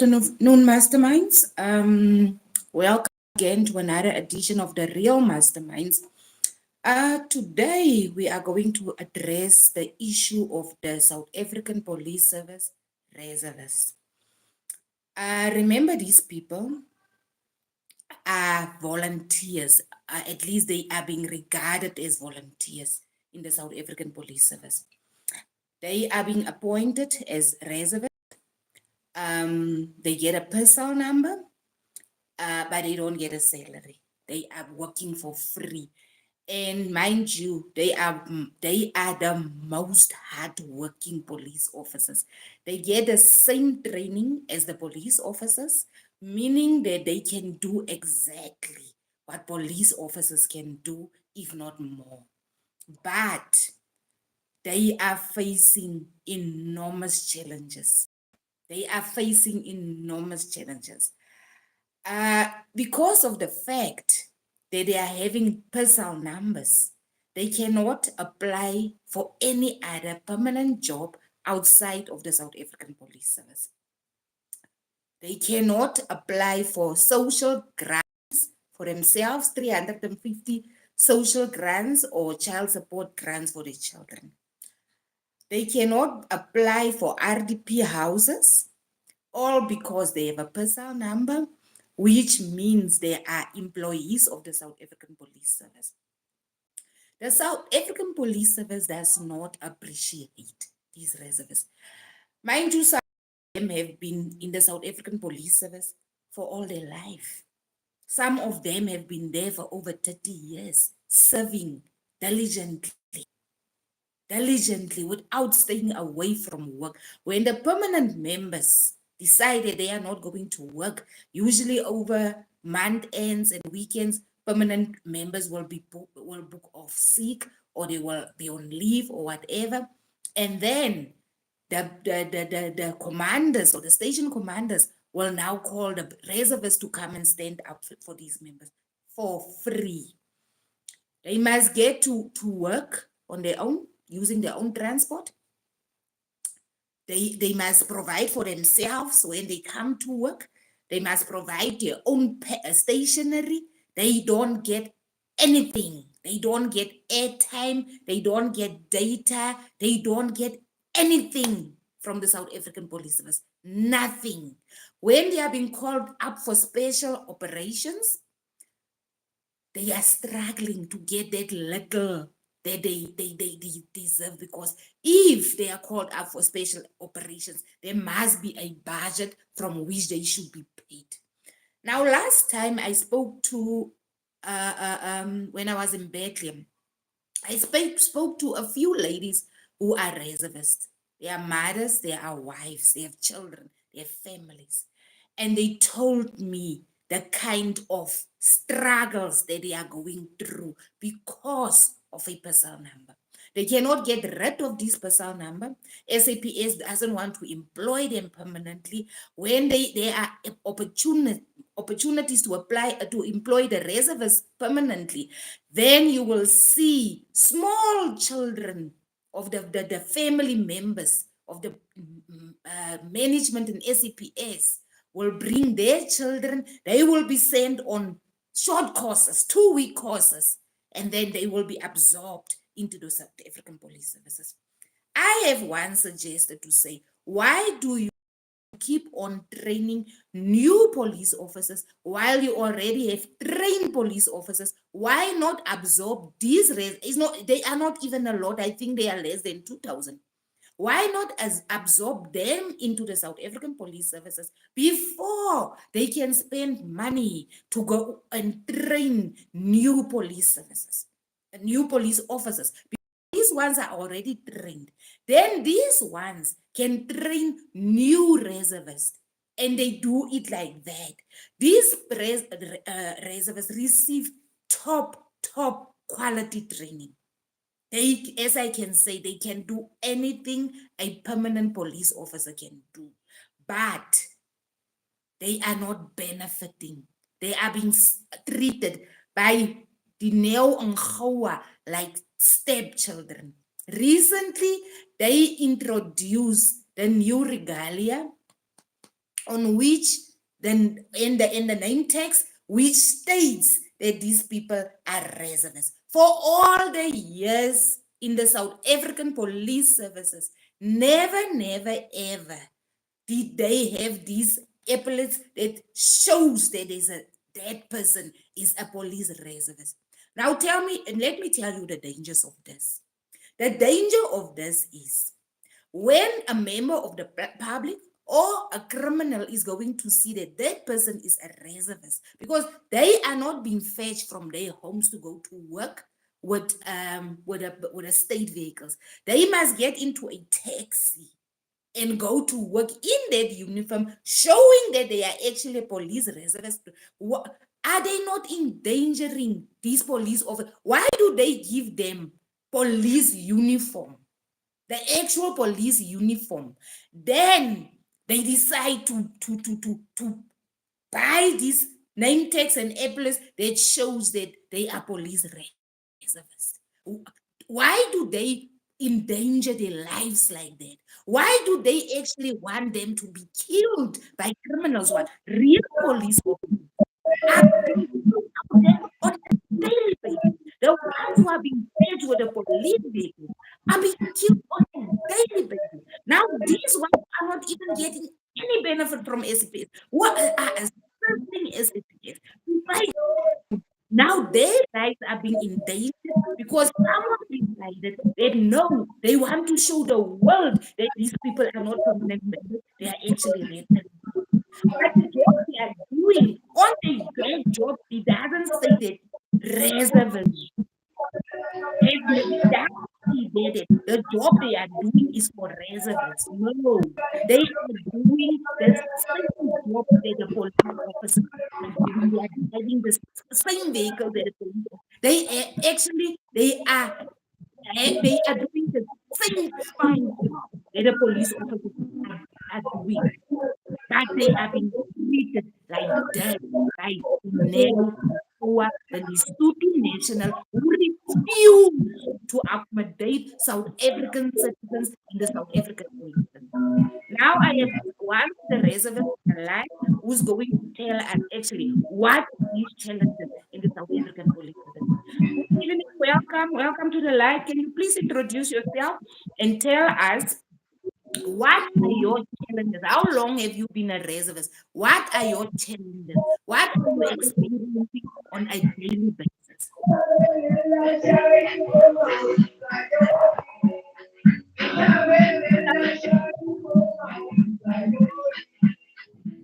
Afternoon, masterminds. Welcome again to another edition of the Real Masterminds. Today, we are going to address the issue of the South African Police Service reservists. Remember, these people are volunteers, at least they are being regarded as volunteers in the South African Police Service. They are being appointed as reservists. They get a personal number, but they don't get a salary. They are working for free. And mind you, they are the most hardworking police officers. They get the same training as the police officers, meaning that they can do exactly what police officers can do, if not more. But they are facing enormous challenges. They are facing enormous challenges. Because of the fact that they are having personal numbers, they cannot apply for any other permanent job outside of the South African Police Service. They cannot apply for social grants for themselves, 350 social grants or child support grants for their children. They cannot apply for RDP houses, all because they have a personal number, which means they are employees of the South African Police Service. The South African Police Service does not appreciate these reservists. Mind you, some of them have been in the South African Police Service for all their life. Some of them have been there for over 30 years, serving diligently without staying away from work. When the permanent members decided they are not going to work, usually over month ends and weekends, permanent members will book off sick, or they will be on leave or whatever. And then the commanders or the station commanders will now call the reservists to come and stand up for these members for free. They must get to work on their own, using their own transport. They must provide for themselves when they come to work. They must provide their own stationery. They don't get anything. They don't get airtime. They don't get data. They don't get anything from the South African Police Service. Nothing. When they are being called up for special operations, they are struggling to get that little that they deserve, because if they are called up for special operations, there must be a budget from which they should be paid. Now, last time I spoke to, when I was in Bethlehem, I spoke to a few ladies who are reservists. They are mothers, they are wives, they have children, they have families. And they told me the kind of struggles that they are going through because of a personal number. They cannot get rid of this personal number. SAPS doesn't want to employ them permanently. When there are opportunities to apply to employ the reservists permanently, then you will see small children of the family members of the management in SAPS will bring their children. They will be sent on short courses, 2-week courses, and then they will be absorbed into the South African Police Services. I have once suggested to say, why do you keep on training new police officers while you already have trained police officers? Why not absorb these? They are not even a lot. I think they are less than 2,000. Why not absorb them into the South African Police Services before they can spend money to go and train new police services, new police officers? These ones are already trained. Then these ones can train new reservists, and they do it like that. These reservists receive top quality training. They, as I can say, they can do anything a permanent police officer can do, but they are not benefiting. They are being treated by Dineo Nghoa like stepchildren. Recently, they introduced the new regalia on which then in the name text, which states that these people are reservists. For all the years in the South African police services, never, ever did they have these epaulets that shows that that person is a police reservist. Now tell me, and let me tell you the dangers of this. The danger of this is when a member of the public or a criminal is going to see that that person is a reservist, because they are not being fetched from their homes to go to work with a state vehicles. They must get into a taxi and go to work in that uniform, showing that they are actually police reservists. Are they not endangering these police officers? Why do they give them police uniform, the actual police uniform? Then they decide to buy these name tags and apples that shows that they are police reservists. Why do they endanger their lives like that? Why do they actually want them to be killed by criminals? What real police officers are being killed out there on a daily basis? The ones who are being fed with the police vehicles are being killed on a daily basis. Now, these ones are not even getting any benefit from SPS. What are assisting SPS? Now their lives are being endangered because someone decided that no, they want to show the world that these people are not permanent members, they are actually residents. But the job they are doing on their job, it doesn't say that reservation. It doesn't say that the job they are doing is for reservists. No, they are doing the same job that the police officers are doing. They are driving the same vehicle that the police officers. They are doing the same fine job that the police officers are doing, but they are being treated like dirt, like Nero, the Lesotho national who refuse to accommodate South African citizens in the South African police. Now I have one of the reservists alive who's going to tell us actually what these challenges in the South African police service. Good evening, welcome to the live. Can you please introduce yourself and tell us what are your challenges? How long have you been a reservist? What are your challenges? What are you experiencing on a daily basis?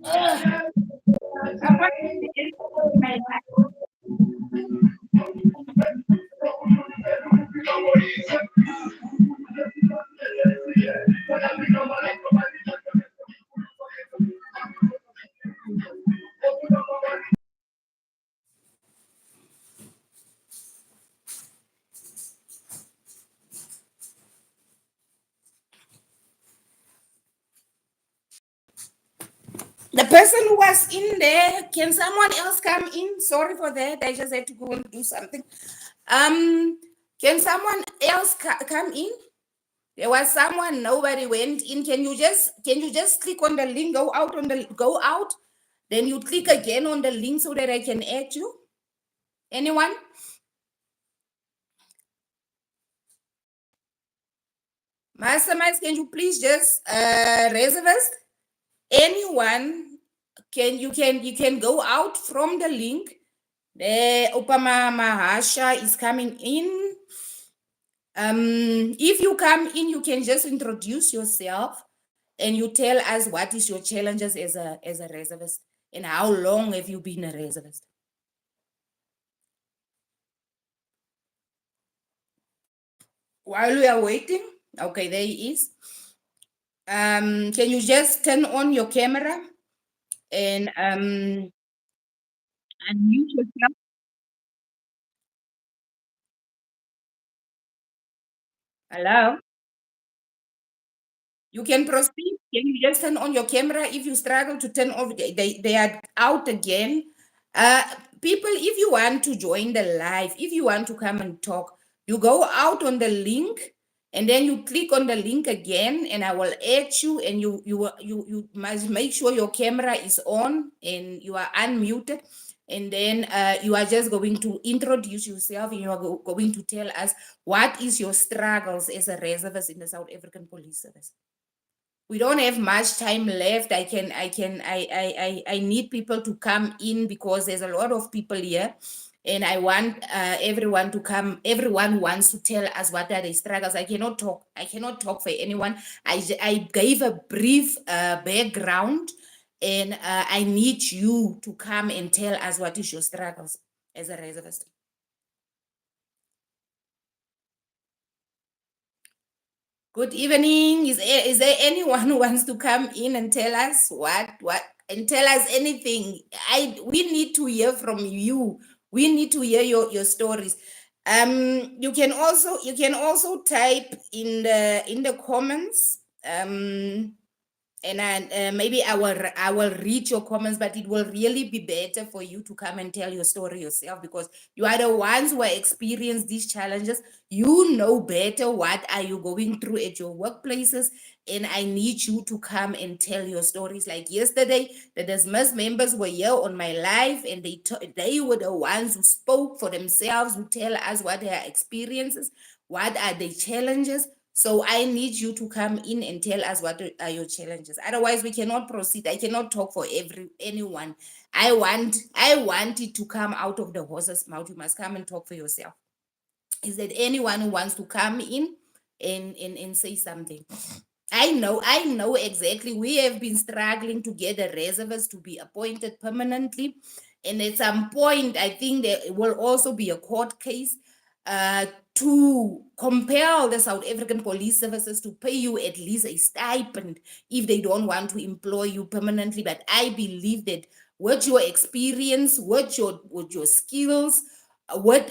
Ugh, someone said, my the person who was in there, can someone else come in? Sorry for that. I just had to go and do something. Can someone else come in? There was someone, nobody went in. Can you just click on the link, go out, then you click again on the link so that I can add you? Anyone? Masterminds, can you please just reservist? Anyone you can go out from the link. The Opama Mahasha is coming in. If you come in, you can just introduce yourself and you tell us what is your challenges as a reservist and how long have you been a reservist. While we are waiting, okay, there he is. Can you just turn on your camera and unmute yourself? Hello? You can proceed. Can you just turn on your camera? If you struggle to turn off, they are out again. People, if you want to join the live, if you want to come and talk, you go out on the link And then you click on the link again, and I will add you, and you must make sure your camera is on and you are unmuted. And then you are just going to introduce yourself, and you are going to tell us what is your struggles as a reservist in the South African Police Service. We don't have much time left. I need people to come in because there's a lot of people here, and I want everyone to come. Everyone wants to tell us what are the struggles. I cannot talk for anyone. I gave a brief background, and I need you to come and tell us what is your struggles as a reservist. Good evening. Is there anyone who wants to come in and tell us what and tell us anything? We need to hear from you. We need to hear your stories. You can also type in the comments. And maybe I will read your comments, but it will really be better for you to come and tell your story yourself, because you are the ones who have experienced these challenges. You know better what are you going through at your workplaces, and I need you to come and tell your stories. Like yesterday, the dismissed members were here on my live, and they were the ones who spoke for themselves, who tell us what their experiences, what are the challenges. So I need you to come in and tell us what are your challenges. Otherwise, we cannot proceed. I cannot talk for anyone. I want it to come out of the horse's mouth. You must come and talk for yourself. Is there anyone who wants to come in and say something? I know exactly. We have been struggling to get the reservists to be appointed permanently. And at some point, I think there will also be a court case to compel the South African Police Services to pay you at least a stipend if they don't want to employ you permanently. But I believe that with your experience, with your skills, the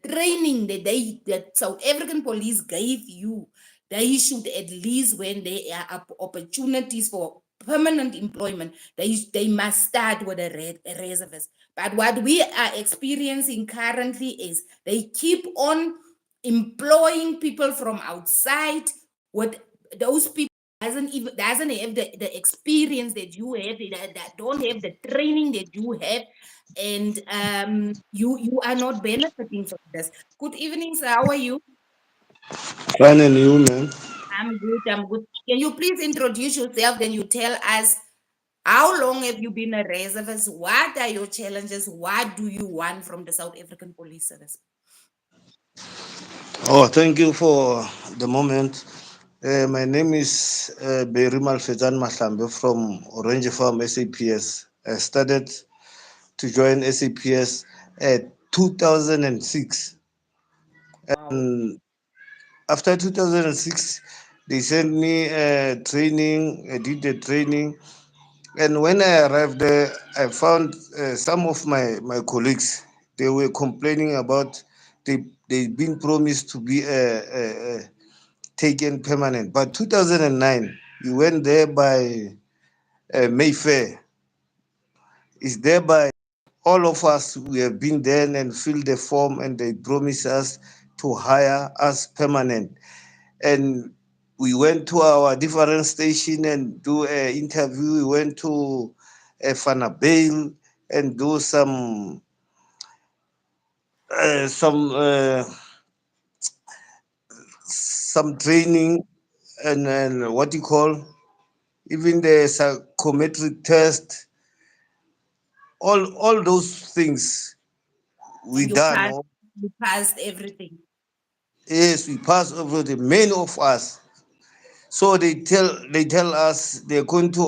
training that South African police gave you, they should, at least when there are opportunities for permanent employment, they must start with a reservist. But what we are experiencing currently is they keep on employing people from outside with those people doesn't have the experience that you have, that don't have the training that you have, and you are not benefiting from this. Good evening, sir. How are you? Fine and you, man. I'm good. I'm good. Can you please introduce yourself? Then you tell us how long have you been a reservist? What are your challenges? What do you want from the South African Police Service? Oh, thank you for the moment. My name is Berimal Fetan Mahlambe from Orange Farm SAPS. I started to join SAPS at 2006. Wow. And after 2006, they sent me training. I did the training. And when I arrived there, I found some of my colleagues, they were complaining about they've been promised to be taken permanent. But 2009, we went there by Mayfair. It's there by all of us. We have been there and filled the form, and they promised us to hire us permanent. And we went to our different station and do an interview. We went to Fanabale and do uh, some uh, some training and what you call even the psychometric test. All those things we And you done. passed, you passed everything. Yes, we pass over the many of us. So they tell us they're going to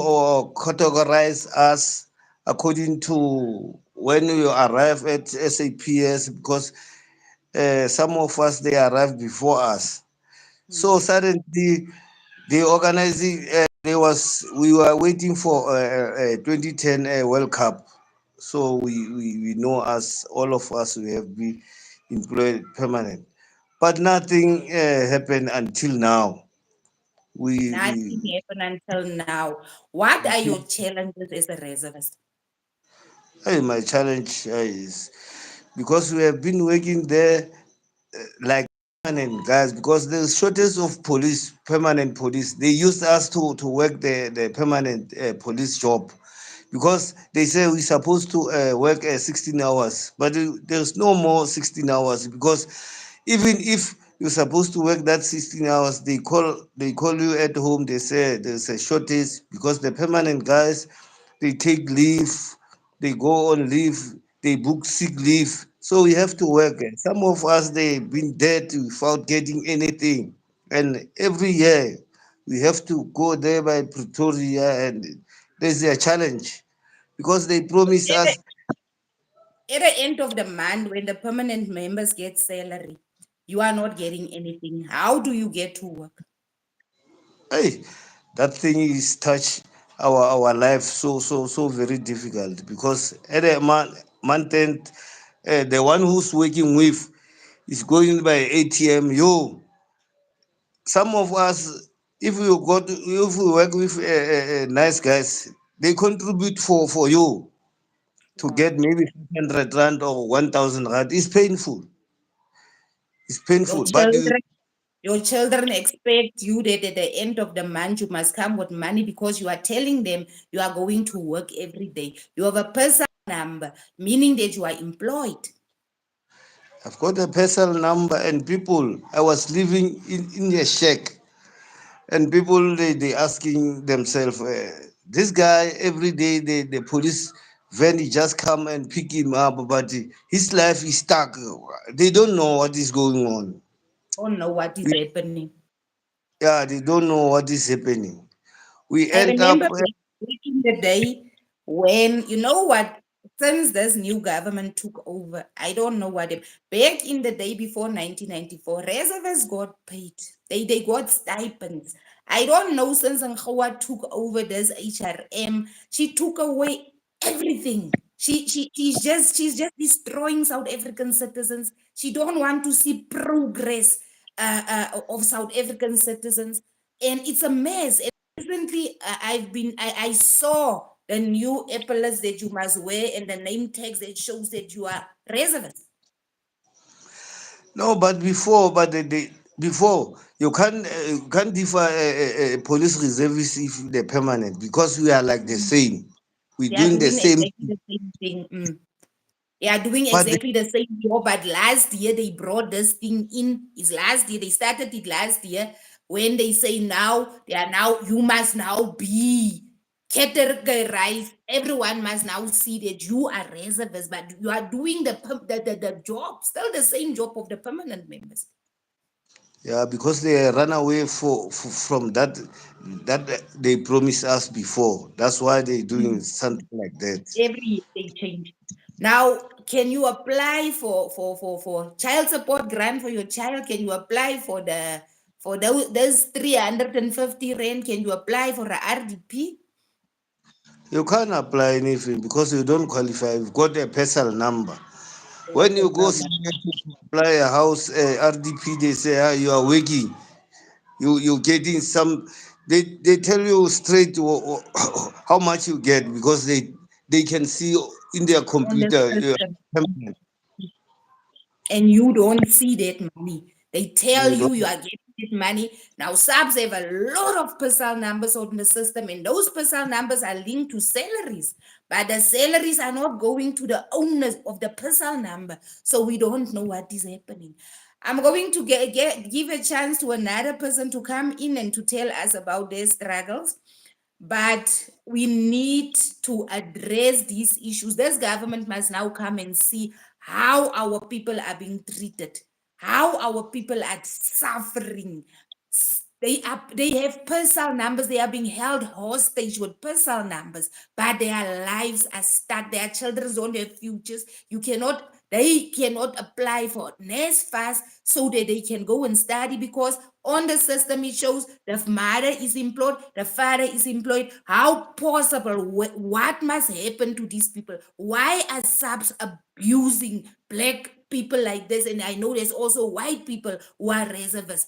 categorize us according to when we arrive at SAPS, because some of us they arrived before us. Hmm. So suddenly they organizing. We were waiting for 2010 World Cup. So we know us, all of us, we have been employed permanent, but nothing happened until now. Nothing We happened until now. What are your challenges as a reservist? My challenge is because we have been working there like permanent guys, because there's shortage of police, permanent police. They used us to work the permanent police job, because they say we're supposed to work 16 hours, but there's no more 16 hours, because even if you're supposed to work that 16 hours, they call you at home. They say there's a shortage, because the permanent guys, they take leave, they go on leave, they book sick leave. So we have to work. Some of us, they've been dead without getting anything. And every year we have to go there by Pretoria, and there's a challenge, because they promise At the, us. at the end of the month, when the permanent members get salary, you are not getting anything. How do you get to work? Hey, that thing is touch our life so very difficult, because at a month end, the one who's working with is going by ATM. Some of us, if we work with nice guys, they contribute for you to Wow. get maybe 500 rand or 1,000 rand. It's painful. It's Your painful, but you, children, your children expect you that at the end of the month you must come with money because you are telling them you are going to work every day. You have a personal number, meaning that you are employed. I've got a personal number, and people. I was living in a shack, and people, they asking themselves, this guy every day, the police van he just come and pick him up, but his life is stuck. They don't know what is going on. Don't know what is We, happening. yeah, they don't know what is happening. We I end up. remember back in the day when, you know what, since this new government took over, I don't know what, back in the day before 1994, reservists got paid. They got stipends. I don't know, since Nkhawa took over this HRM, she took away everything. She's just destroying South African citizens. She don't want to see progress of South African citizens, and it's a mess. Recently, I saw the new epaulets that you must wear and the name tags that shows that you are reservist. No, but before, you can't differ a police reservist if they're permanent, because we are like the Mm. same. We're They are doing the doing same. exactly the same thing. They are doing But exactly the same job, but last year they brought this thing in. Is last year they started it last year when they say now they are now you must now be categorized. Everyone must now see that you are reservists, but you are doing the job, still the same job of the permanent members. yeah, because they run away from that they promised us before. That's why they're doing something like that. Every year they change. Now, can you apply for child support grant for your child? Can you apply for those 350 rand? Can you apply for a RDP? You can't apply anything because you don't qualify. You've got a personal number. Or a When you go personal somewhere to apply a house, RDP, they say, you are working. You getting some. They tell you straight how much you get, because they can see in their on the computer. system, and you don't see that money. They tell You you you don't. are getting that money. Now, subs have a lot of personal numbers on the system, and those personal numbers are linked to salaries. But the salaries are not going to the owners of the personal number. So we don't know what is happening. I'm going to give a chance to another person to come in and to tell us about their struggles. But we need to address these issues. This government must now come and see how our people are being treated, how our people are suffering. They have personal numbers, they are being held hostage with personal numbers, but their lives are stuck. Their children don't have futures. They cannot apply for NSFAS so that they can go and study, because on the system it shows the mother is employed, the father is employed. How possible? What must happen to these people? Why are subs abusing black people like this? And I know there's also white people who are reservists.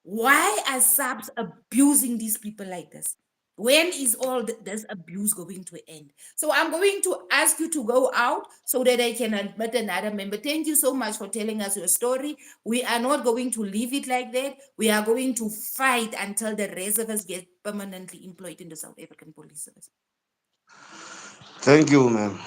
Why are subs abusing these people like this? When is all this abuse going to end? So I'm going to ask you to go out so that I can admit another member. Thank you so much for telling us your story. We are not going to leave it like that. We are going to fight until the rest of us get permanently employed in the South African Police Service. Thank you, ma'am.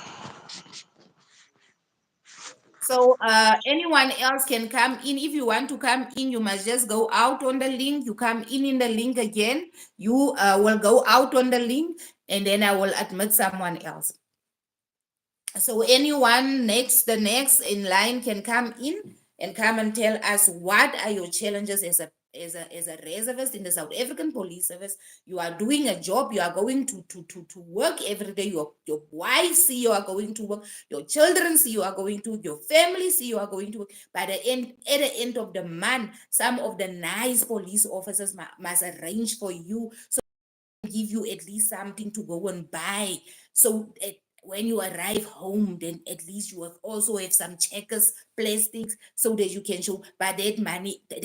So anyone else can come in. If you want to come in, you must just go out on the link. You come in the link again. You will go out on the link, and then I will admit someone else. So anyone the next in line can come in and come and tell us what are your challenges as a reservist in the South African Police Service. You are doing a job, you are going to work every day. Your wife see you are going to work, your children see you are going to work, your family see you are going to work. At the end of the month, some of the nice police officers must arrange for you, so give you at least something to go and buy. So when you arrive home, then at least you also have some checkers, plastics, so that you can show. But that money, that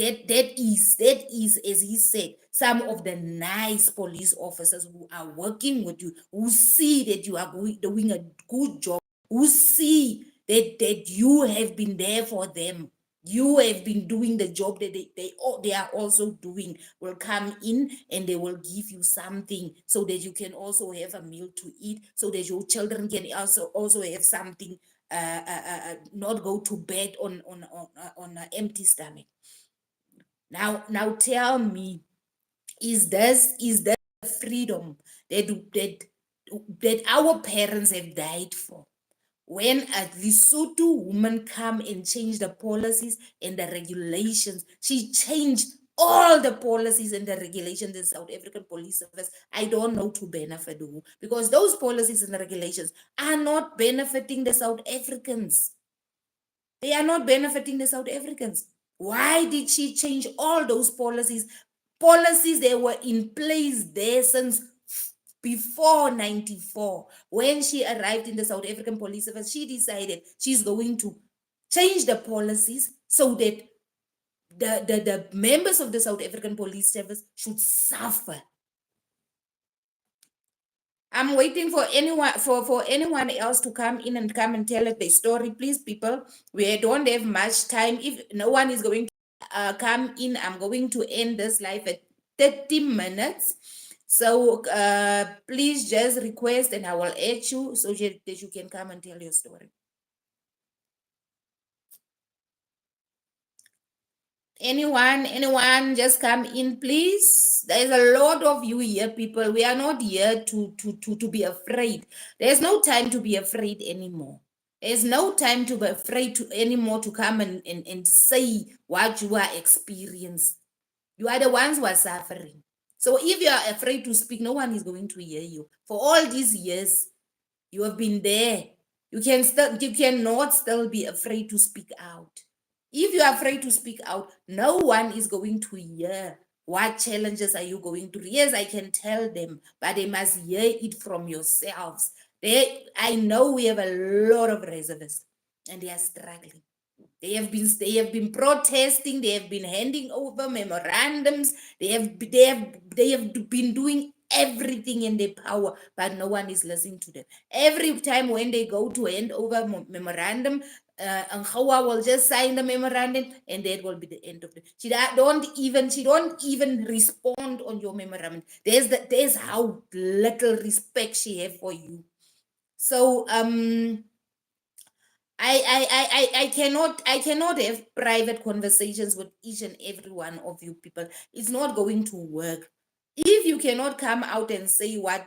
is, as he said, some of the nice police officers who are working with you, who see that you are doing a good job, who see that you have been there for them. You have been doing the job that they are also doing, will come in and they will give you something so that you can also have a meal to eat, so that your children can also have something, not go to bed on an empty stomach. Now tell me, is this freedom that our parents have died for? When a Lesotho woman come and change the policies and the regulations, she changed all the policies and the regulations in the South African Police Service. I don't know to benefit who, because those policies and the regulations are not benefiting the South Africans. They are not benefiting the South Africans. Why did she change all those policies? Policies that were in place there since before 94. When she arrived in the South African Police Service, she decided she's going to change the policies so that the members of the South African Police Service should suffer. I'm waiting for anyone else to come in and come and tell us the story. Please, people, we don't have much time. If no one is going to come in, I'm going to end this live at 30 minutes. So please just request and I will add you so that you can come and tell your story. Anyone, just come in, please. There's a lot of you here, people. We are not here to be afraid. There's no time to be afraid anymore. There's no time to be afraid anymore to come and say what you are experiencing. You are the ones who are suffering. So if you are afraid to speak, no one is going to hear you. For all these years, you have been there. You cannot still be afraid to speak out. If you are afraid to speak out, no one is going to hear what challenges are you going through. Yes, I can tell them, but they must hear it from yourselves. I know we have a lot of reservists and they are struggling. They have been protesting. They have been handing over memorandums. They have been doing everything in their power, but no one is listening to them. Every time when they go to hand over memorandum, Angawa will just sign the memorandum, and that will be the end of it. She don't even respond on your memorandum. There's how little respect she have for you. So I cannot have private conversations with each and every one of you people. It's not going to work. If you cannot come out and say what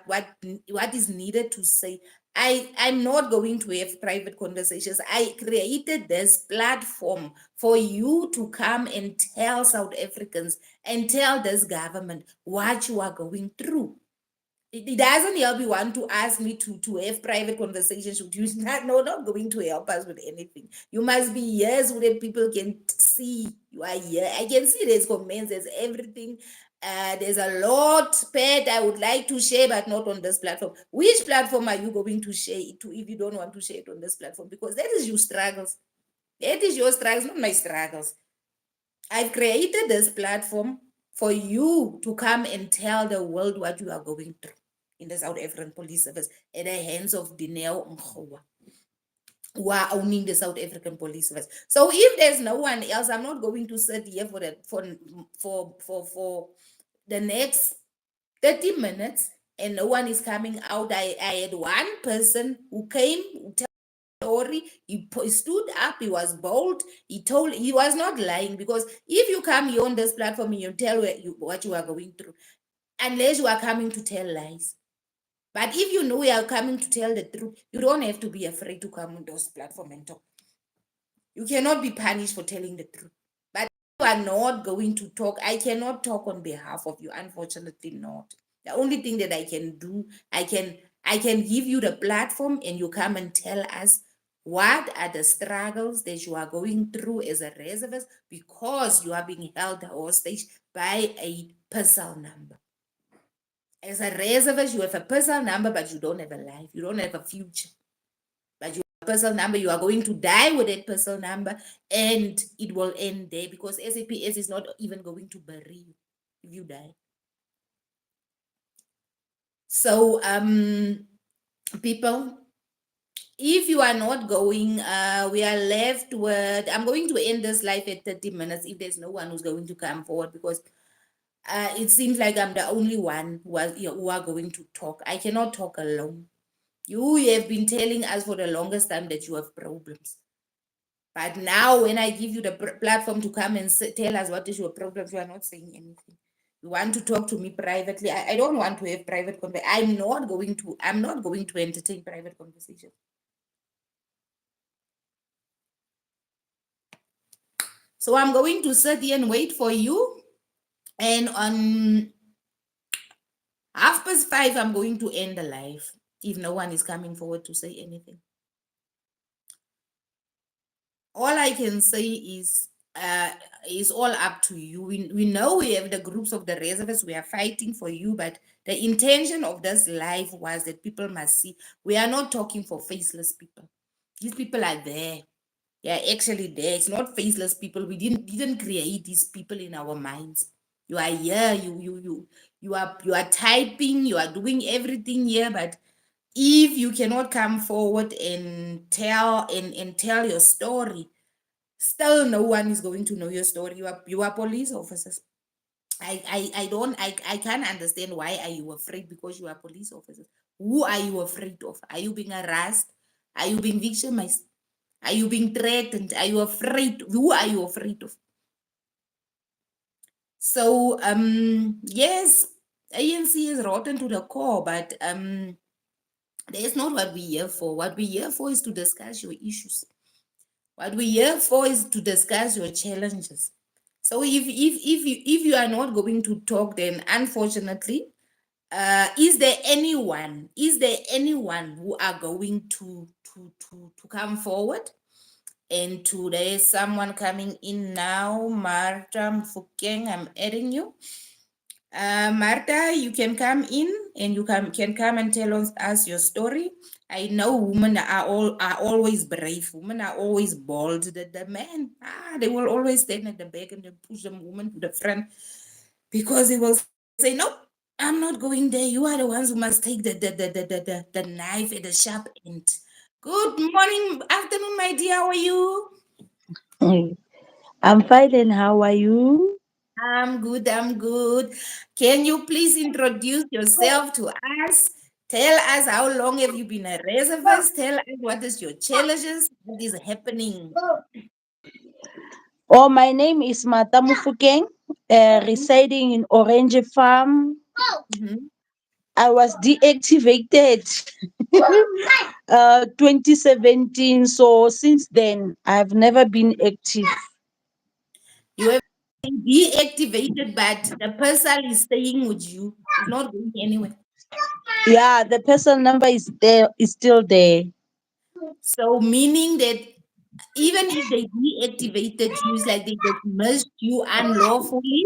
is needed to say, I'm not going to have private conversations. I created this platform for you to come and tell South Africans and tell this government what you are going through. It doesn't help you want to ask me to have private conversations with you. Not going to help us with anything. You must be here so that people can see you are here. I can see there's comments, there's everything. There's a lot, Pat, I would like to share, but not on this platform. Which platform are you going to share it to if you don't want to share it on this platform? Because that is your struggles. That is your struggles, not my struggles. I've created this platform for you to come and tell the world what you are going through in the South African Police Service at the hands of Dineo Nkhowa, who are owning the South African Police Service. So if there's no one else, I'm not going to sit here for the next 30 minutes and no one is coming out. I had one person who came, who told the story. He stood up, he was bold, he was not lying, because if you come here on this platform and you tell what you are going through, unless you are coming to tell lies. But if you know you are coming to tell the truth, you don't have to be afraid to come on those platforms and talk. You cannot be punished for telling the truth. But you are not going to talk. I cannot talk on behalf of you, unfortunately not. The only thing that I can do, I can give you the platform and you come and tell us what are the struggles that you are going through as a reservist, because you are being held hostage by a personal number. As a reservist, you have a personal number, but you don't have a life. You don't have a future. But you have a personal number, you are going to die with that personal number, and it will end there, because SAPS is not even going to bury you if you die. So, people, if you are not going, we are left with, I'm going to end this live at 30 minutes if there's no one who's going to come forward, because it seems like I'm the only one who are going to talk. I cannot talk alone. You have been telling us for the longest time that you have problems. But now, when I give you the platform to come and tell us what is your problem, you are not saying anything. You want to talk to me privately. I don't want to have private conversation. I'm not going to entertain private conversation. So I'm going to sit here and wait for you. And on 5:30, I'm going to end the live if no one is coming forward to say anything. All I can say is all up to you. We know we have the groups of the reservists, we are fighting for you, but the intention of this life was that people must see we are not talking for faceless people. These people are there. They are actually there. It's not faceless people. We didn't create these people in our minds. You are here, you are typing, you are doing everything here, but if you cannot come forward and tell your story, still no one is going to know your story. You are police officers. I can't understand why are you afraid, because you are police officers. Who are you afraid of? Are you being harassed? Are you being victimized? Are you being threatened? Are you afraid? Who are you afraid of? So yes, ANC is rotten to the core, but that's not what we're here for. What we're here for is to discuss your issues. What we're here for is to discuss your challenges. So if you are not going to talk, then unfortunately, is there anyone who are going to come forward? And today someone coming in now, Marta Mfukeng, I'm adding you. Marta, you can come in and you can come and tell us your story. I know women are always brave. Women are always bold. The men, they will always stand at the back and they push the woman to the front, because they will say, "No, I'm not going there. You are the ones who must take the knife at the sharp end." Good morning, afternoon, my dear. How are you? I'm fine, and how are you? I'm good. I'm good. Can you please introduce yourself to us? Tell us how long have you been a reservist? Tell us what is your challenges? What is happening? Oh, my name is Mata Mufukeng, residing in Orange Farm. Mm-hmm. I was deactivated 2017, so since then I've never been active. You have been deactivated, but the person is staying with you. It's not going anywhere. Yeah, the personal number is there, is still there. So meaning that even if they deactivated you, it's like they dismissed you unlawfully,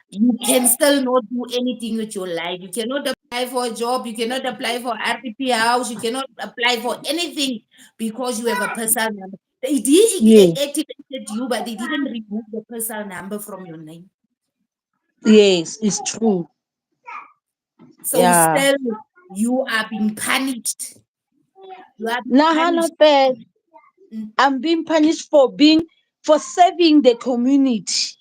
you can still not do anything with your life. You cannot apply for a job. You cannot apply for RPP house. You cannot apply for anything because you have a personal number. They Yes. deactivated you, but they didn't remove the personal number from your name. Yes, it's true. So Yeah. still you are being punished. You are being Nahana punished. Fair, Mm. I'm being punished for serving the community.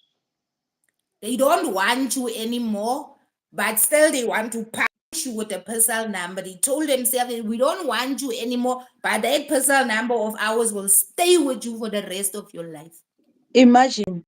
They don't want you anymore, but still they want to punish you with a personal number. They told themselves that we don't want you anymore, but that personal number of ours will stay with you for the rest of your life. Imagine.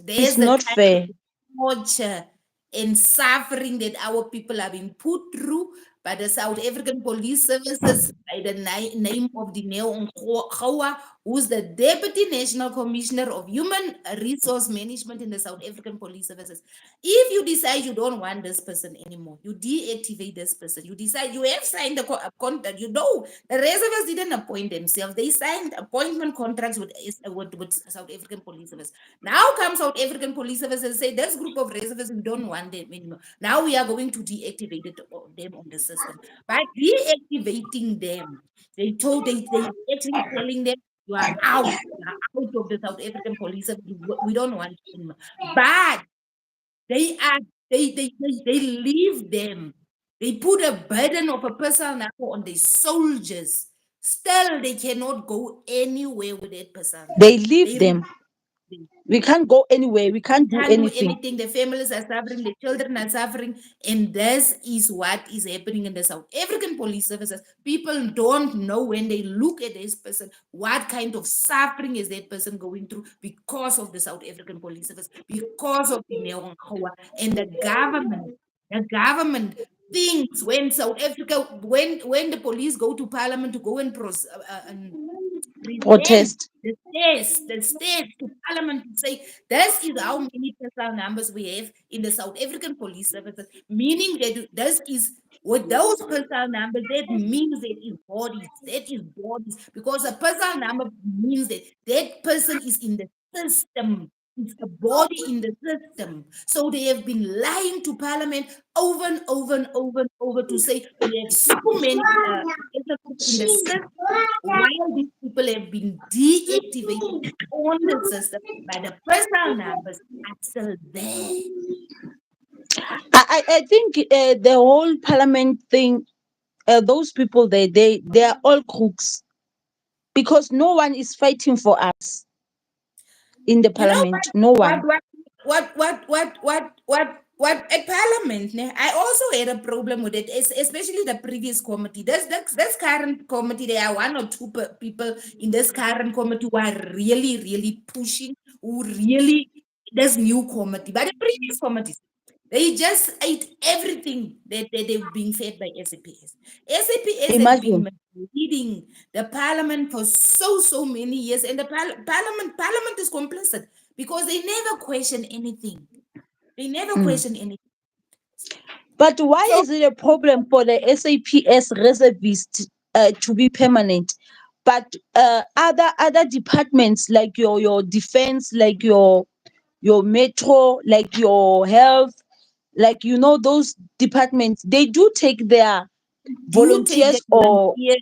There's It's the not kind fair. of torture and suffering that our people have been put through by the South African Police Services by the name of Dineo Nkgawa, who's the Deputy National Commissioner of Human Resource Management in the South African Police Services. If you decide you don't want this person anymore, you deactivate this person. You decide you have signed a contract. You know, the reservists didn't appoint themselves. They signed appointment contracts with South African Police Service. Now comes South African Police Service and say, this group of reservists, we don't want them anymore. Now we are going to deactivate them on the system. By deactivating them, they actually telling them, you are out. You are out of the South African Police Service. We don't want you anymore. But they are, they leave them. They put a burden of a personal number on the soldiers. Still, they cannot go anywhere with that personal number. They leave They them. We can't go anywhere. We can't do can't do anything. anything. The families are suffering, the children are suffering, and this is what is happening in the South African Police Services. People don't know when they look at this person what kind of suffering is that person going through because of the South African Police Service, because of the Neongawa and the government. The government thinks when South Africa, when the police go to Parliament to go and present Protest. the states to parliament to say this is how many personal numbers we have in the South African Police Services, meaning that this is with those personal numbers, that means that is bodies, because a personal number means that that person is in the system. It's a body in the system. So they have been lying to Parliament over and over and over and over to say we have so many in the system while these people have been deactivated on the system, but the personal numbers are still there. I think the whole parliament thing, those people, they are all crooks because no one is fighting for us in the You know parliament. No what, one. what at Parliament, I also had a problem with it, especially the previous committee. This current committee, there are one or two people in this current committee who are really, really pushing, who really, this new committee, but the previous committees, they just ate everything that they've been fed by SAPS. SAPS has Imagine. been leading the parliament for so many years, and the parliament is complicit because they never question anything. They never Mm. question anything. But why So is it a problem for the SAPS reservists to be permanent? But other departments like your defense, like your metro, like your health, like those departments, they do take their do take the volunteers, or volunteer.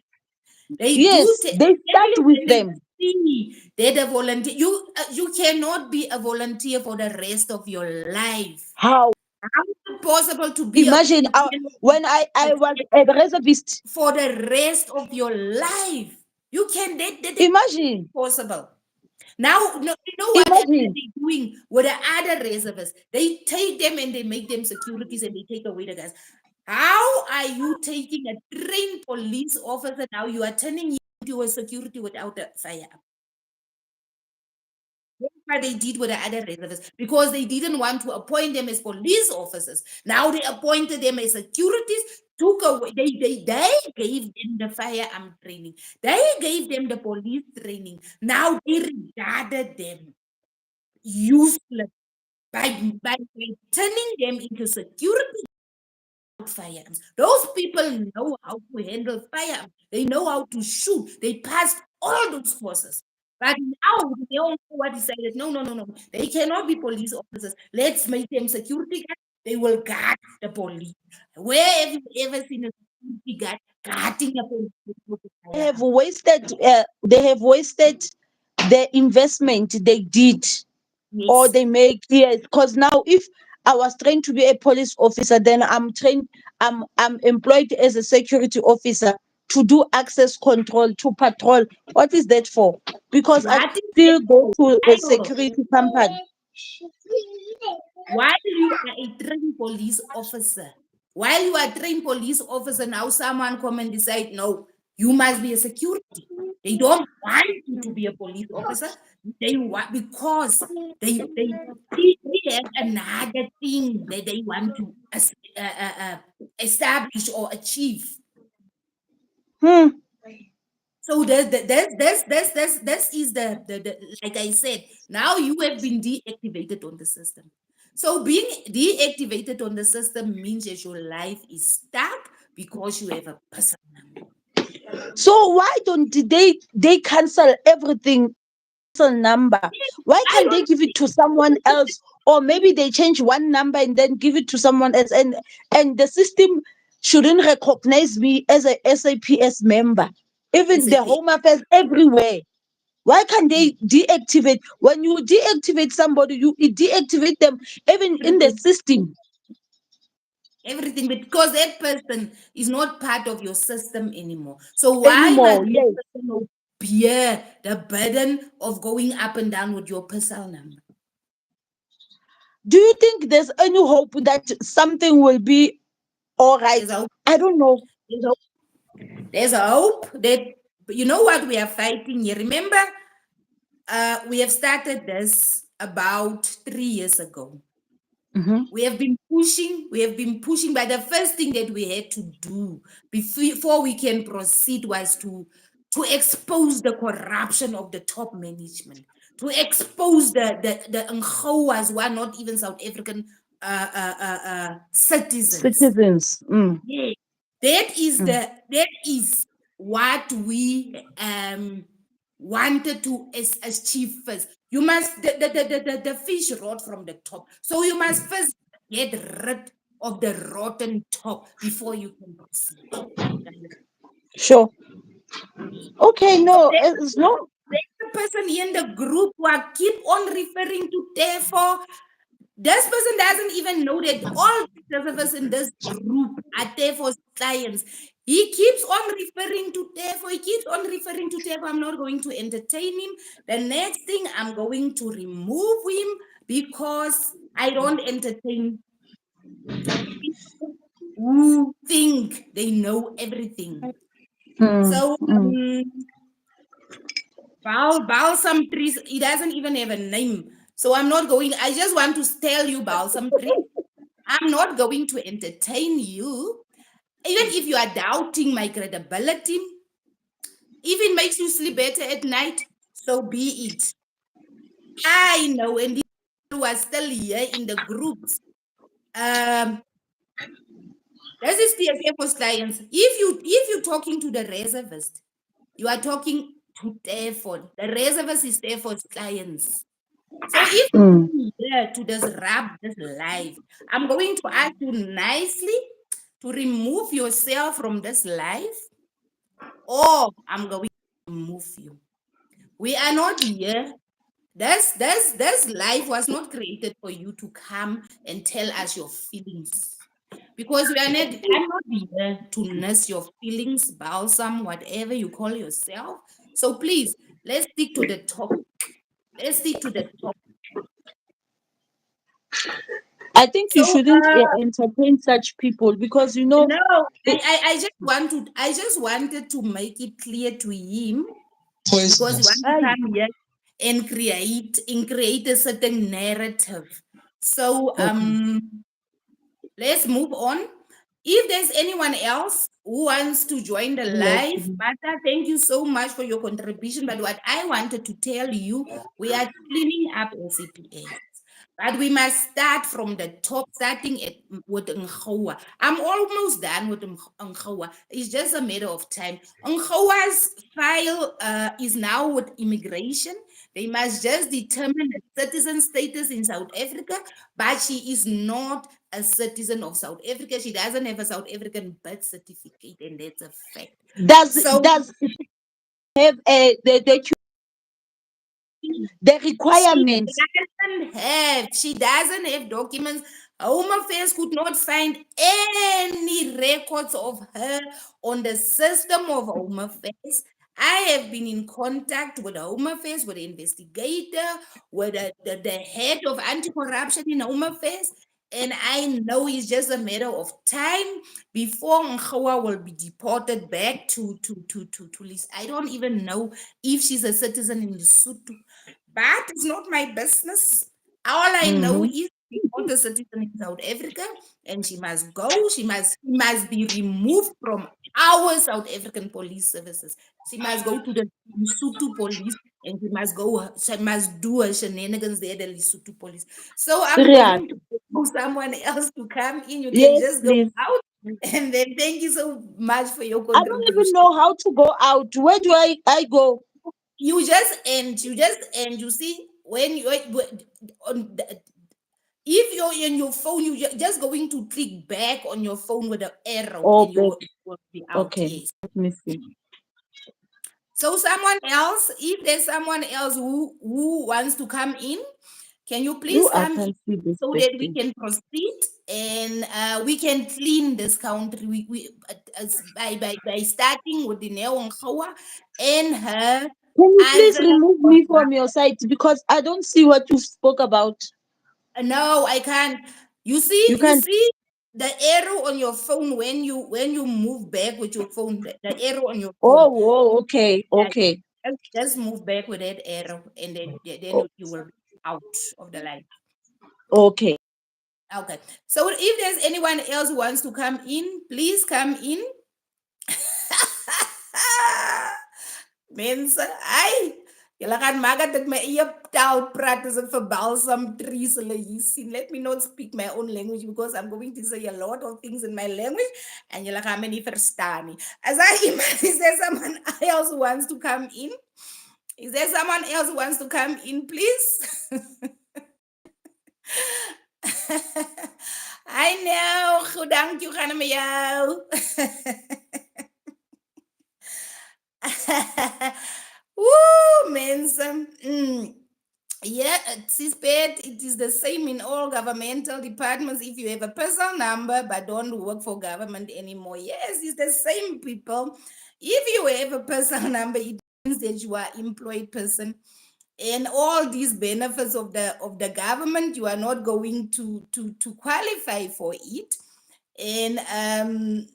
They do yes, take, they start especially with when they them. see that a volunteer. You cannot be a volunteer for the rest of your life. How? How is it possible to be a Imagine when I was a reservist. for the rest of your life? You can that Imagine, possible. Now, no, you know what imagine. they're doing with the other reservists? They take them and they make them securities and they take away the guys. How are you taking a trained police officer now? You are turning him into a security without a firearm. That's what they did with the other reservists because they didn't want to appoint them as police officers. Now they appointed them as securities, took away, they gave them the firearm training, they gave them the police training. Now they regarded them useless by turning them into security firearms. Those people know how to handle firearms. They know how to shoot. They passed all those courses. But now they don't know what decided. No, no, no, no. They cannot be police officers. Let's make them security guards. They will guard the police. Where have you ever seen a security guard guarding a police with a They have firearm? wasted. They have wasted the investment they did. or Yes. they make, yes, because now if I was trained to be a police officer, then I'm employed as a security officer to do access control, to patrol. What is that for? Because I What is still go that? to a While security company. while you are a trained police officer, while you are a trained police officer, now someone come and decide, no, you must be a security. They don't want you to be a police officer. They want because they have another thing that they want to establish or achieve. Hmm. So this is the like I said, now you have been deactivated on the system. So being deactivated on the system means that your life is stuck because you have a person number. So why don't they cancel everything number? Why I can't they don't give it to someone else? Or maybe they change one number and then give it to someone else, and the system shouldn't recognize me as a SAPS member. Even the SAP. home affairs everywhere. Why can't they deactivate? When you deactivate somebody, you deactivate them even in the Everything, system everything, because that person is not part of your system anymore. So why must anymore. that Yes. person bear the burden of going up and down with your personal number? Do you think there's any hope that something will be all right? There's a I don't know. there's a, there's a hope that you know what we are fighting here. Remember, we have started this about 3 years ago. Mhm. We have been pushing, but the first thing that we had to do before we can proceed was to expose the corruption of the top management, to expose the Nkhoas who are not even South African citizens. Citizens. Yeah, that is Mm. that is what we wanted to achieve first. You must the fish rot from the top. So you must first get rid of the rotten top before you can proceed. Sure. Okay, So no, it's not. there's a person in the group who are keep on referring to therefore. This person doesn't even know that all of us in this group are therefore clients. He keeps on referring to therefore, he keeps on referring to therefore. I'm not going to entertain him. The next thing, I'm going to remove him because I don't entertain people who think they know everything. Mm, So, mm. balsam trees, he doesn't even have a name. So I'm not going, I just want to tell you balsam trees. I'm not going to entertain you. Even if you are doubting my credibility, if it makes you sleep better at night, so be it. I know, and these who are still here in the groups, um, this is PSA for clients. If you're talking to the reservist, you are talking to Tefon. The reservist is Tefon's clients. So if Mm. you here to disrupt this life, I'm going to ask you nicely to remove yourself from this life, or I'm going to remove you. We are not here. This life was not created for you to come and tell us your feelings. Because we are not, I'm not here to nurse your feelings, balsam, whatever you call yourself. So please, let's stick to the topic. Let's stick to the topic. I think you So shouldn't entertain such people because no, it, I just wanted to make it clear to him because he wants to I, come here and create a certain narrative. So okay. let's move on. If there's anyone else who wants to join the Yes. live, Martha, thank you so much for your contribution. But what I wanted to tell you, we are cleaning up LCPA. But we must start from the top, starting with Nkhoa. I'm almost done with Nkhoa. It's just a matter of time. Nkhoa's file is now with immigration. They must just determine the citizen status in South Africa, but she is not a citizen of South Africa. She doesn't have a South African birth certificate, and that's a fact. Does So does it have a the the requirements. She doesn't have documents. Home Affairs could not find any records of her on the system of Home Affairs. I have been in contact with Home Affairs, with the investigator, with the head of anti-corruption in Home Affairs, and I know it's just a matter of time before Nkhawa will be deported back to Lis. I don't even know if she's a citizen in Lesotho, but it's not my business. All I know Mhm. is she's not a citizen in South Africa, and she must go. She must be removed from our South African police services. She must go to the Lesotho police, and she must do her shenanigans there, the Lesotho police. So I'm Serious. going to go someone else to come in. You can Yes, just go please. out, and then thank you so much for your I don't even contribution. know how to go out. Where do I go? You see when you on the, if you're in your phone, just going to click back on your phone with the arrow, Oh, and you back. will be out. Okay. Yes. Let me see. So someone else, if there's someone else who wants to come in, can you please You, I come in can see this so back that we thing. can proceed, and we can clean this country. By starting with the Neongawa and her Can you please other. remove me from your site because I don't see what you spoke about. No, I can't. You You can. see the arrow on your phone when you move back with your phone, the arrow on your phone. Oh, oh, okay, Yeah, okay. just move back with that arrow, and then Oh, you will be out of the line. okay. Okay. So if there's anyone else who wants to come in, please come in. Mense, ai, julle gaan maak dat ek my eie taal praat as ek vir balsam trees hulle hier sien. Let me not speak my own language because I'm going to say a lot of things in my language and julle gaan my nie verstaan nie. As I is there someone else who wants to come in? Is there someone else who wants to come in, please? I know, goed dankie, hoe gaan het met jou? Woo, mensen. Yeah, CISPED, it is the same in all governmental departments. If you have a personal number but don't work for government anymore, yes, it's the same people. If you have a personal number, it means that you are employed person, and all these benefits of the government, you are not going to qualify for it. And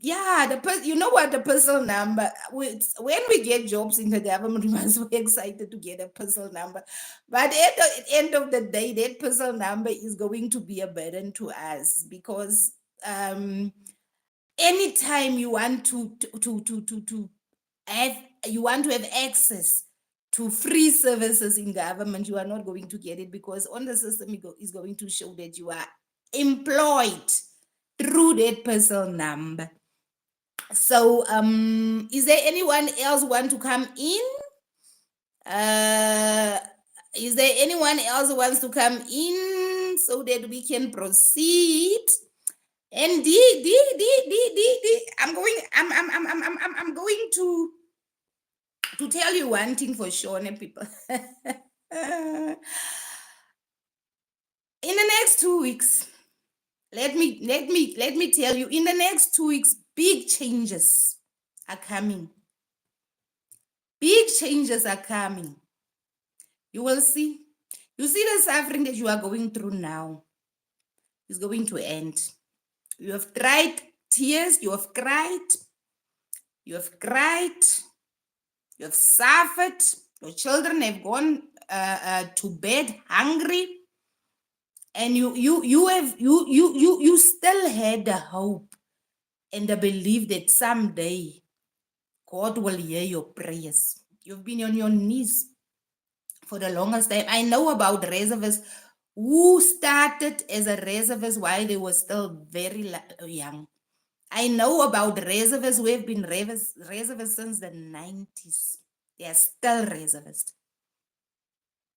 yeah, you know what, the personal number, when we get jobs in the government, we must be excited to get a personal number, but at the end of the day, that personal number is going to be a burden to us, because anytime you want to have, you want to have access to free services in government, you are not going to get it, because on the system is going to show that you are employed through that personal number. So is there anyone else want to come in? Is there anyone else who wants to come in so that we can proceed? And I'm going to tell you one thing for sure, people. In the next 2 weeks, let me tell you, in the next 2 weeks, big changes are coming. Big changes are coming. You will see. You see, the suffering that you are going through now is going to end. You have cried tears, you have cried, you have cried, you have suffered, your children have gone to bed hungry, and you still had the hope and the belief that someday God will hear your prayers. You've been on your knees for the longest time. I know about reservists who started as a reservist while they were still very young. I know about reservists who have been reservists since the 90s. They are still reservists.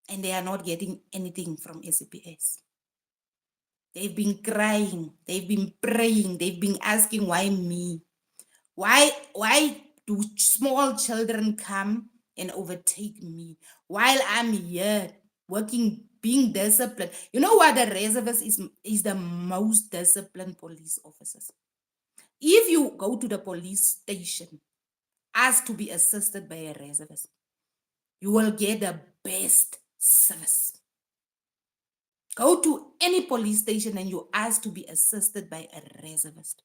And they are not getting anything from SAPS. They've been crying, they've been praying, they've been asking, why me? Why do small children come and overtake me while I'm here working, being disciplined. You know what? The reservists is the most disciplined police officers. If you go to the police station, ask to be assisted by a reservist, you will get the best service. Go to any police station and you ask to be assisted by a reservist.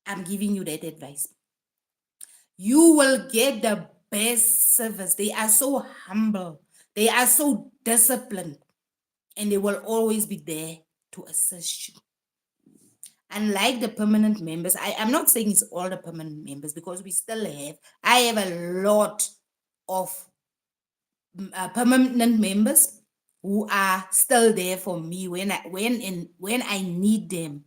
I'm giving you that advice. You will get the best service. They are so humble. They are so disciplined. And they will always be there to assist you. Unlike the permanent members, I'm not saying it's all the permanent members because we still I have a lot of permanent members who are still there for me when I need them.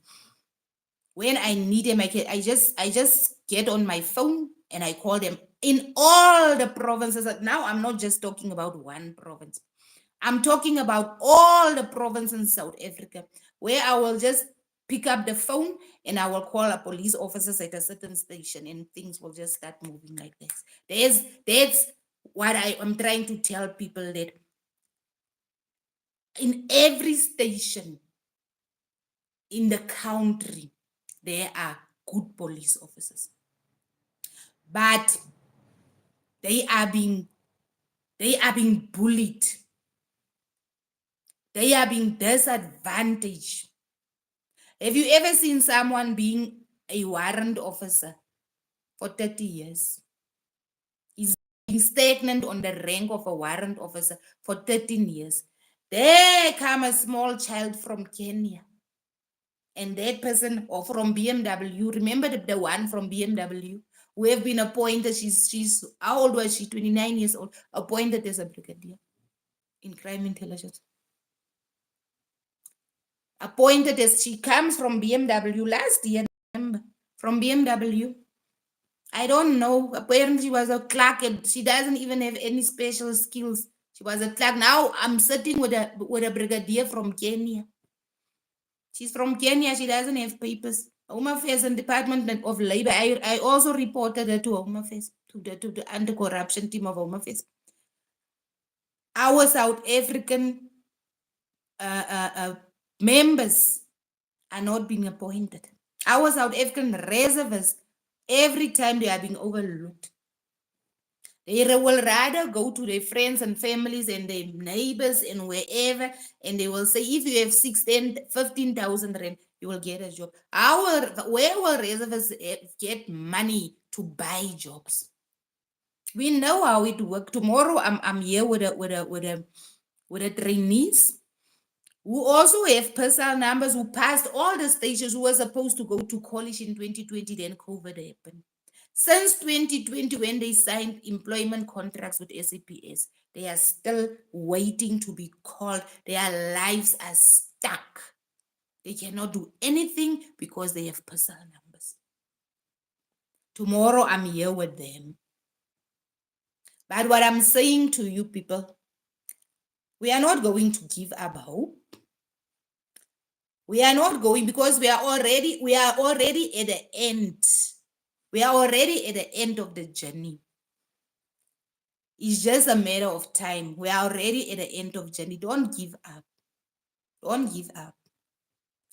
When I need them, I just get on my phone and I call them in all the provinces. Now I'm not just talking about one province. I'm talking about all the provinces in South Africa, where I will just pick up the phone and I will call a police officers at a certain station and things will just start moving like this. That's what I am trying to tell people, that in every station in the country, there are good police officers. But they are being bullied. They are being disadvantaged. Have you ever seen someone being a warrant officer for 30 years? He's being stagnant on the rank of a warrant officer for 13 years. There come a small child from Kenya. And that person, or from BMW, remember the one from BMW who have been appointed, she's how old was she? 29 years old, appointed as a brigadier in crime intelligence. Appointed as, she comes from BMW last year, from BMW. I don't know. Apparently, she was a clerk and she doesn't even have any special skills. She was a clerk. Now I'm sitting with a brigadier from Kenya. She's from Kenya. She doesn't have papers. Home Affairs and Department of Labor. I also reported her to Home Affairs, to the anti-corruption team of Home Affairs. Our South African members are not being appointed. Our South African reservists, every time they are being overlooked. They will rather go to their friends and families and their neighbors and wherever, and they will say, if you have 16, 15,000 rand, you will get a job. Where will reservists get money to buy jobs? We know how it works. Tomorrow, I'm here with a trainees who also have personal numbers, who passed all the stages, who were supposed to go to college in 2020, then COVID happened. Since 2020, when they signed employment contracts with SAPS, they are still waiting to be called. Their lives are stuck. They cannot do anything because they have personal numbers. Tomorrow, I'm here with them. But what I'm saying to you people, we are not going to give up hope. We are not going, because we are already at the end. We are already at the end of the journey. It's just a matter of time. We are already at the end of journey. Don't give up. Don't give up.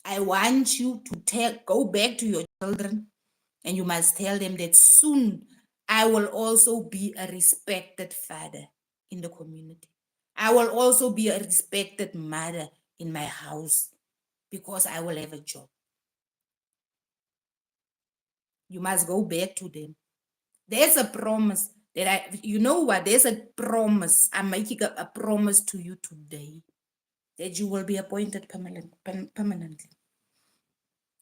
I want you to go back to your children, and you must tell them that soon I will also be a respected father in the community. I will also be a respected mother in my house, because I will have a job. You must go back to them. There's a promise that you know what? There's a promise. I'm making a promise to you today that you will be appointed permanently.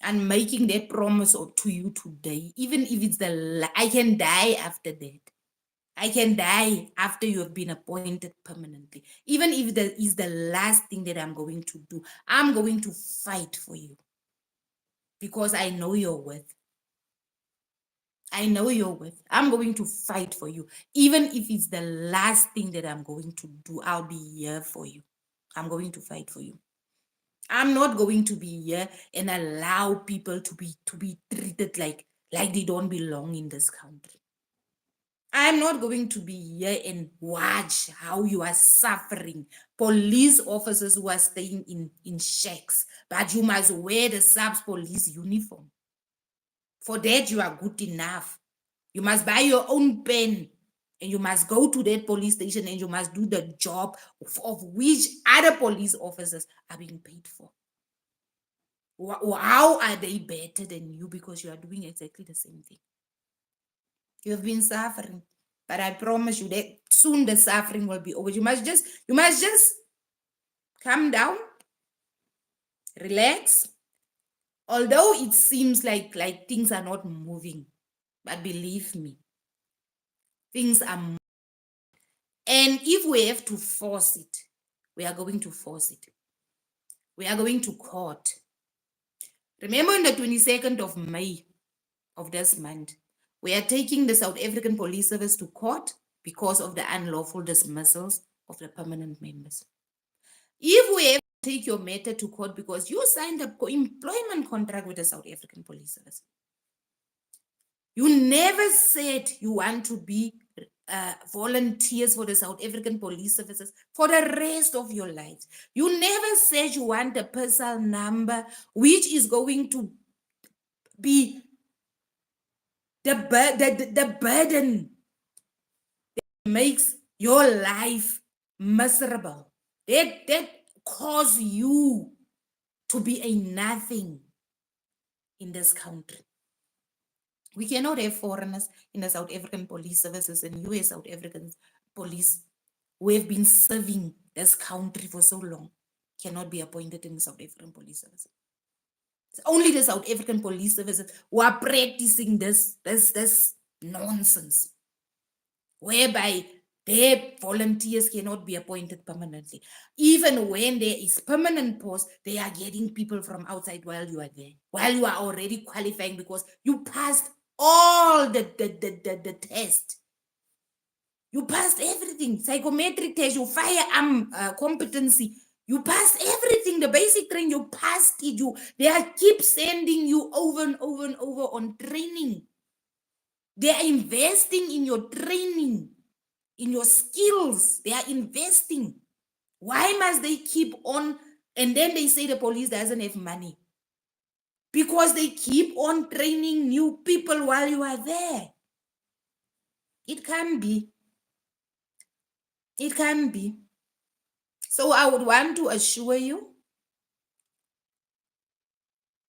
I'm making that promise to you today, even if it's I can die after that. I can die after you have been appointed permanently. Even if that is the last thing that I'm going to do, I'm going to fight for you, because I know your worth. I know your worth. I'm going to fight for you. Even if it's the last thing that I'm going to do, I'll be here for you. I'm going to fight for you. I'm not going to be here and allow people to be treated like they don't belong in this country. I'm not going to be here and watch how you are suffering. Police officers who are staying in shacks, but you must wear the subs police uniform. For that, you are good enough. You must buy your own pen and you must go to that police station and you must do the job of which other police officers are being paid for. How are they better than you because you are doing exactly the same thing? You have been suffering, but I promise you that soon the suffering will be over. You must just calm down, relax. Although it seems like things are not moving, but believe me, things are moving. And if we have to force it, we are going to force it. We are going to court. Remember on the 22nd of May of this month, we are taking the South African Police Service to court because of the unlawful dismissals of the permanent members. If we have to take your matter to court because you signed a employment contract with the South African Police Service, you never said you want to be volunteers for the South African Police Services for the rest of your lives. You never said you want a personal number which is going to be the burden that makes your life miserable. That cause you to be a nothing in this country. We cannot have foreigners in the South African Police Services and US South African police who have been serving this country for so long cannot be appointed in the South African Police Service. It's only the South African Police Services who are practicing this nonsense, whereby their volunteers cannot be appointed permanently. Even when there is permanent post, they are getting people from outside while you are there, while you are already qualifying because you passed all the test. You passed everything. Psychometric test, your firearm competency. You passed everything. The basic training, you passed it. They keep sending you over and over and over on training. They are investing in your training, in your skills. They are investing. Why must they keep on? And then they say the police doesn't have money. Because they keep on training new people while you are there. It can be. It can be. So I would want to assure you,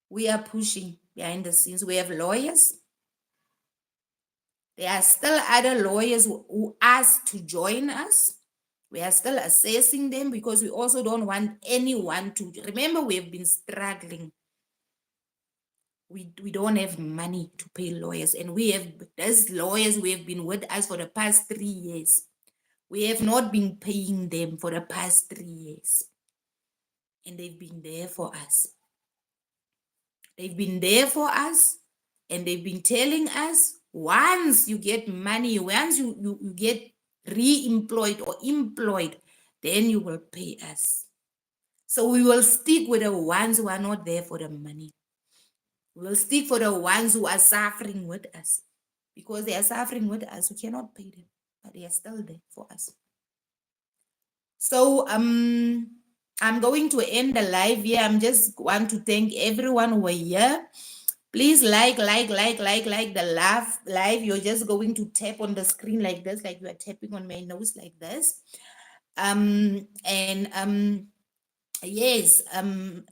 we are pushing behind the scenes. We have lawyers. There are still other lawyers who ask to join us. We are still assessing them because we also don't want anyone to. Remember, we have been struggling. We don't have money to pay lawyers. And we have those lawyers who have been with us for the past 3 years. We have not been paying them for the past 3 years. And they've been there for us. They've been there for us. And they've been telling us, once you get money, once you get re-employed or employed, then you will pay us. So we will stick with the ones who are not there for the money. We will stick for the ones who are suffering with us. Because they are suffering with us, we cannot pay them. But they are still there for us. So I'm going to end the live here. I'm just want to thank everyone who are here. Please like the live. You're just going to tap on the screen like this, like you are tapping on my nose like this. Yes,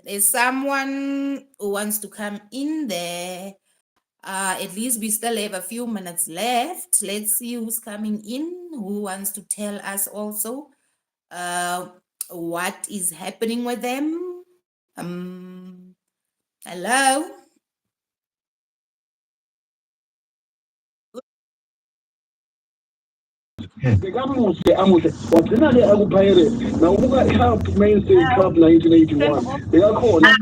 there's someone who wants to come in there. At least we still have a few minutes left. Let's see who's coming in, who wants to tell us also what is happening with them. Hello. bekamuhle amuhle wagcina le akupirate nawubuka icup mainstay cup 1981 bekakhona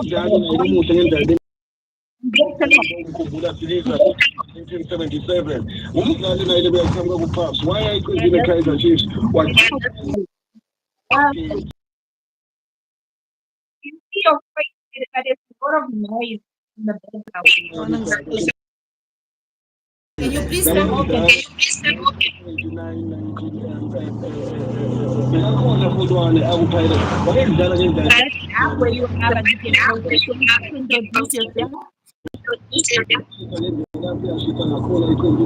njalo nayimuhle ngendlela ngikhumbula silisa 1977 umdlali naye lebeyaqhamuka ku-pubs wayeyiqinile Kaizer Chiefs You see your face, but there's a lot of noise in the background. Can you please say Okay. okay? bekakhona futhi wane akupirate wakekudlala ngendlela Press up where you have a DJ project. Can you please introduce yourself? uyashisa ngakhona iqembu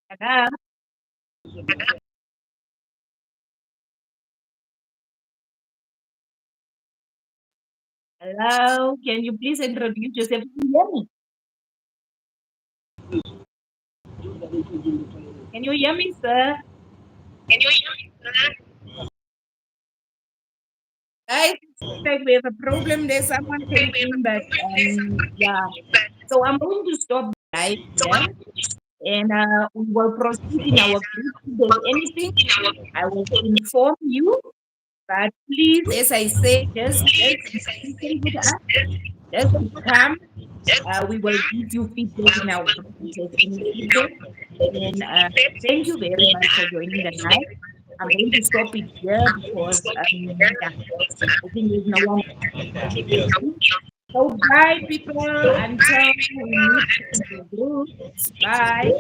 Hello. Hello. Can you please introduce yourself? Can you hear me? Can you hear me, sir? Guys, it's like we have a problem there. Someone came in, but yeah. So I'm going to stop live here, and we will proceed in our group. If there's anything, I will inform you. But please, as I say, just be patient with us. Just come. We will give you feedback in our group if there's any feedback. And thank you very much for joining the night. I'm going to stop it here because yeah, I think there's no one participating. So bye, people. Until we meet in the groups. Bye.